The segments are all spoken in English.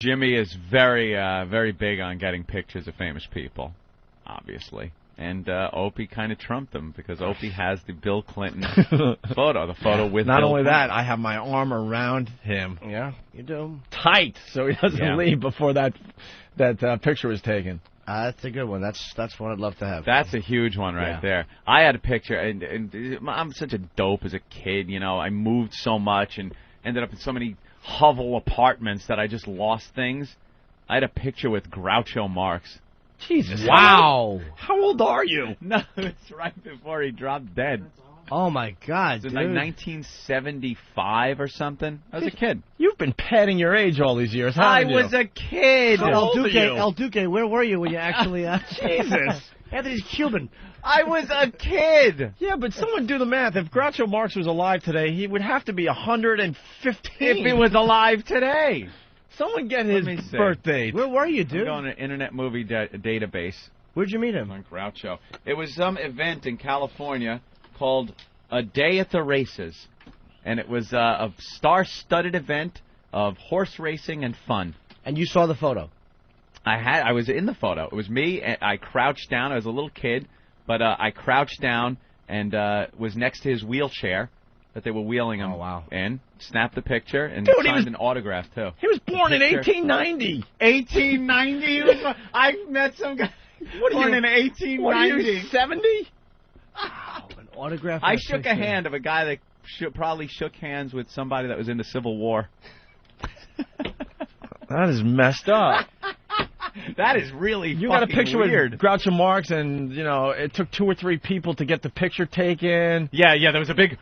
Jimmy is very big on getting pictures of famous people, obviously. And Opie kind of trumped him because Opie has the Bill Clinton photo, the photo with Not Bill only Clinton. that, I have my arm around him. Yeah, you do. Tight, so he doesn't leave before that picture was taken. That's a good one. That's one I'd love to have. That's a huge one right there. I had a picture, and I'm such a dope as a kid, you know. I moved so much and ended up in so many hovel apartments that I just lost things. I had a picture with Groucho Marx. Jesus. Wow. How old are you? No, it's right before he dropped dead. Oh, my God, It was dude. in like 1975 or something. I was a kid. You've been padding your age all these years, haven't you? I was a kid. El Duque, where were you when you actually... Jesus. Anthony's Cuban. I was a kid. Yeah, but someone do the math. If Groucho Marx was alive today, he would have to be 115. If he was alive today. Someone get his birthday. Where were you, dude? I'm going to Internet Movie Database. Where'd you meet him? On Groucho. It was some event in California called A Day at the Races. And it was a star-studded event of horse racing and fun. And you saw the photo? I was in the photo. It was me. And I crouched down. I was a little kid. But I crouched down and was next to his wheelchair that they were wheeling him in. Snapped the picture and signed an autograph, too. He was born in 1890. 1890? I met some guy born in 1890. What are you, 70? Wow, an autograph. I shook a hand of a guy that probably shook hands with somebody that was in the Civil War. That is messed up. That is really You got a picture weird. with Groucho Marx, and, you know, it took 2 or 3 people to get the picture taken. Yeah, there was a big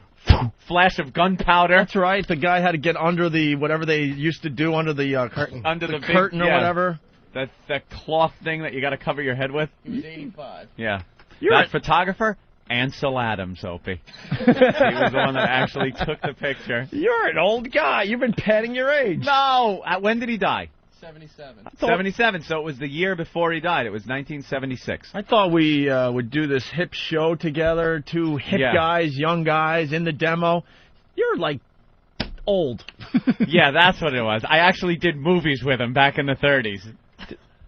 flash of gunpowder. That's right. The guy had to get under the, whatever they used to do, under the curtain. Under the curtain or whatever. That cloth thing that you got to cover your head with. He was 85. Yeah. That photographer, Ansel Adams, Opie. He was the one that actually took the picture. You're an old guy. You've been padding your age. No. When did he die? 77. 77, so it was the year before he died. It was 1976. I thought we would do this hip show together, 2 hip guys, young guys in the demo. You're, like, old. Yeah, that's what it was. I actually did movies with him back in the 30s.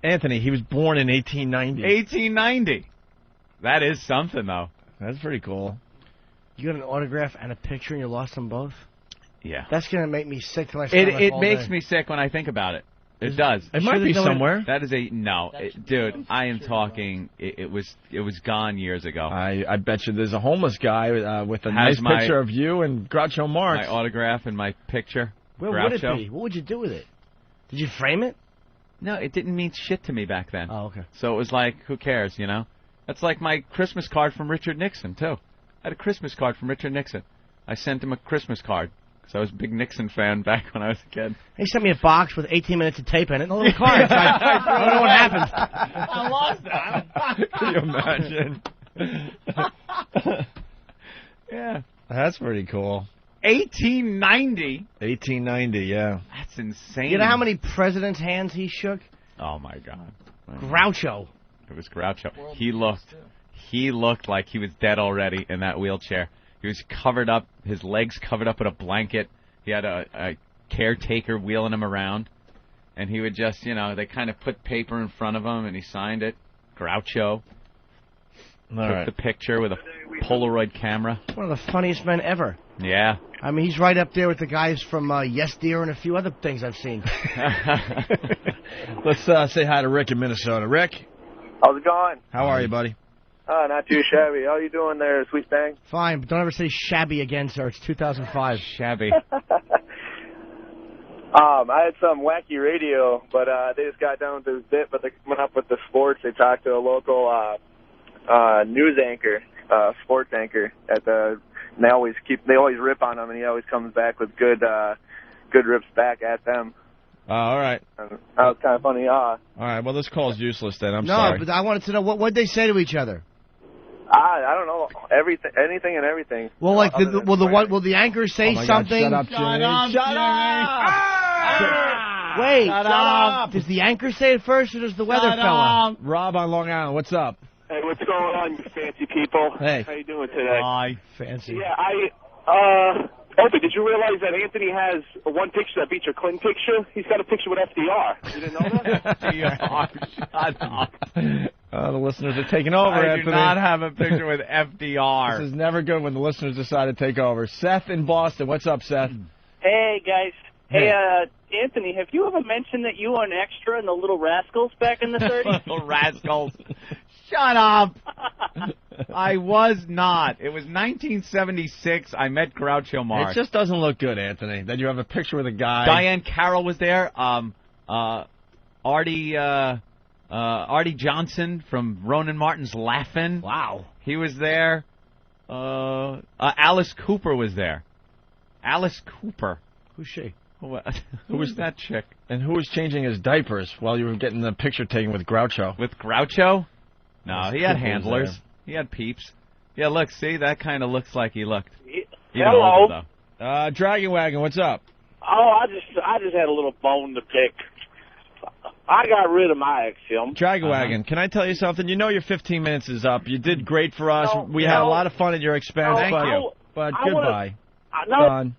Anthony, he was born in 1890. 1890. That is something, though. That's pretty cool. You got an autograph and a picture and you lost them both? Yeah. That's going to make me sick till I It makes me sick when I think about it. It does. It might be somewhere. That is dude. I am talking. It was gone years ago. I bet you there's a homeless guy with a nice picture of you and Groucho Marx. My autograph and my picture. Where would it be? What would you do with it? Did you frame it? No, it didn't mean shit to me back then. Oh, okay. So it was like, who cares, you know? That's like my Christmas card from Richard Nixon too. I had a Christmas card from Richard Nixon. I sent him a Christmas card. So I was a big Nixon fan back when I was a kid. He sent me a box with 18 minutes of tape in it and a little card. So I don't know what happened. I lost that. Can you imagine? Yeah. That's pretty cool. 1890? 1890, yeah. That's insane. You know how many presidents' hands he shook? Oh, my God. Groucho. It was Groucho. He looked like he was dead already in that wheelchair. He was covered up, his legs covered up with a blanket. He had a caretaker wheeling him around. And he would just, you know, they kind of put paper in front of him, and he signed it. Groucho. Took the picture with a Polaroid camera. One of the funniest men ever. Yeah. I mean, he's right up there with the guys from Yes Dear and a few other things I've seen. Let's say hi to Rick in Minnesota. Rick? How's it going? How are you, buddy? Not too shabby. How you doing there, Sweet Bang? Fine, but don't ever say shabby again, sir. It's 2005. Shabby. I had some wacky radio, but they just got down with this bit, but they went up with the sports. They talked to a local news anchor, sports anchor at the. And they always rip on him, and he always comes back with good rips back at them. All right. That was kind of funny. All right. Well, this call's useless then. I'm sorry. No, but I wanted to know what they say to each other. I don't know. Anything and everything. Well, like will the anchor say something? God, shut up, Jimmy. Shut up! Wait. Shut up! Does the anchor say it first, or does the weather fella? Rob on Long Island. What's up? Hey, what's going on, you fancy people? Hey. How you doing today? Hi. Fancy. Yeah, Opie, did you realize that Anthony has one picture that beats your Clinton picture? He's got a picture with FDR. You didn't know that? FDR, shut up. The listeners are taking over, Anthony. I do not have a picture with FDR. This is never good when the listeners decide to take over. Seth in Boston. What's up, Seth? Hey, guys. Hey, Anthony, have you ever mentioned that you were an extra in the Little Rascals back in the 30s? Little Rascals. Shut up. I was not. It was 1976. I met Groucho Marx. It just doesn't look good, Anthony, that you have a picture with a guy. Diane Carroll was there. Artie Johnson from Ronan Martin's Laugh-In. Wow. He was there. Alice Cooper was there. Alice Cooper. Who's she? Who was that chick? And who was changing his diapers while you were getting the picture taken with Groucho? With Groucho? No, Alice he had Cooper handlers. He had peeps. Yeah, look, see, that kind of looks like he looked. Even Hello. older, though. Dragon Wagon, what's up? Oh, I just had a little bone to pick. I got rid of my axiom. Dragon Wagon, can I tell you something? You know your 15 minutes is up. You did great for us. We had a lot of fun at your expense. Thank you. But goodbye. Done.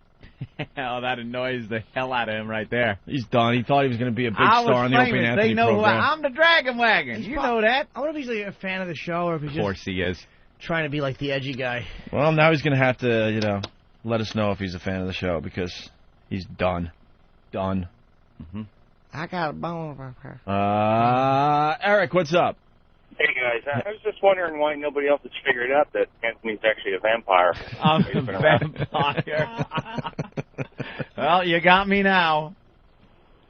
Oh, that annoys the hell out of him right there. He's done. He thought he was going to be a big star on the Opie and Anthony They know program. I'm the Dragon Wagon. You know that. I wonder if he's like a fan of the show or if he's Of course just he is. trying to be like the edgy guy. Well, now he's going to have to, let us know if he's a fan of the show because he's done. Done. Mm-hmm. I got a bone about her. Eric, what's up? Hey, guys, I was just wondering why nobody else has figured out that Anthony's actually a vampire. I'm a vampire. Well, you got me now.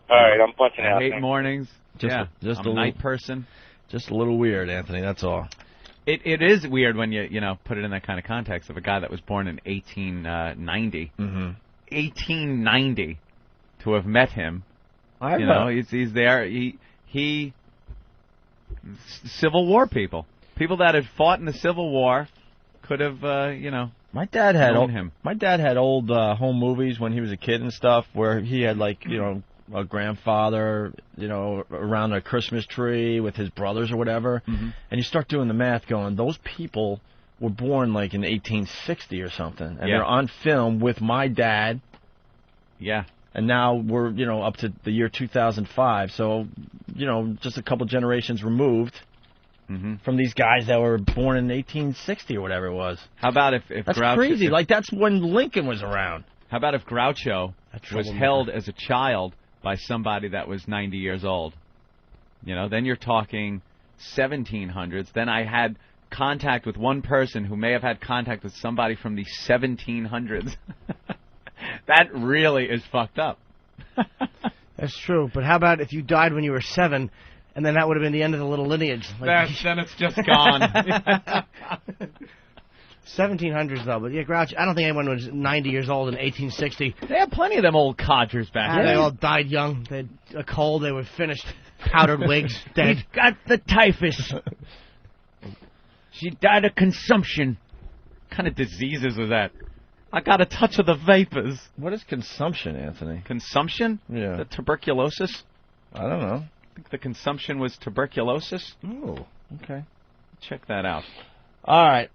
All right, I'm punching I out. hate mornings. Just I'm a a night little, person. Just a little weird, Anthony, that's all. It is weird when you put it in that kind of context of a guy that was born in 1890. Mm-hmm. 1890 to have met him. He's there. He Civil War people that had fought in the Civil War could have My dad had known him. My dad had old home movies when he was a kid and stuff where he had a grandfather around a Christmas tree with his brothers or whatever, and you start doing the math going, those people were born like in 1860 or something, and they're on film with my dad. Yeah. And now we're, up to the year 2005. So, just a couple generations removed from these guys that were born in 1860 or whatever it was. How about if that's Groucho, crazy. That's when Lincoln was around. How about if Groucho was held as a child by somebody that was 90 years old? Then you're talking 1700s. Then I had contact with one person who may have had contact with somebody from the 1700s. That really is fucked up. That's true. But how about if you died when you were 7, and then that would have been the end of the little lineage? Then it's just gone. 1700s, though. But, Grouch, I don't think anyone was 90 years old in 1860. They had plenty of them old codgers back then. They all died young. They had a cold. They were finished. Powdered wigs. Dead. He's got the typhus. She died of consumption. What kind of diseases was that? I got a touch of the vapors. What is consumption, Anthony? Consumption? Yeah. The tuberculosis? I don't know. I think the consumption was tuberculosis. Oh, okay. Check that out. All right.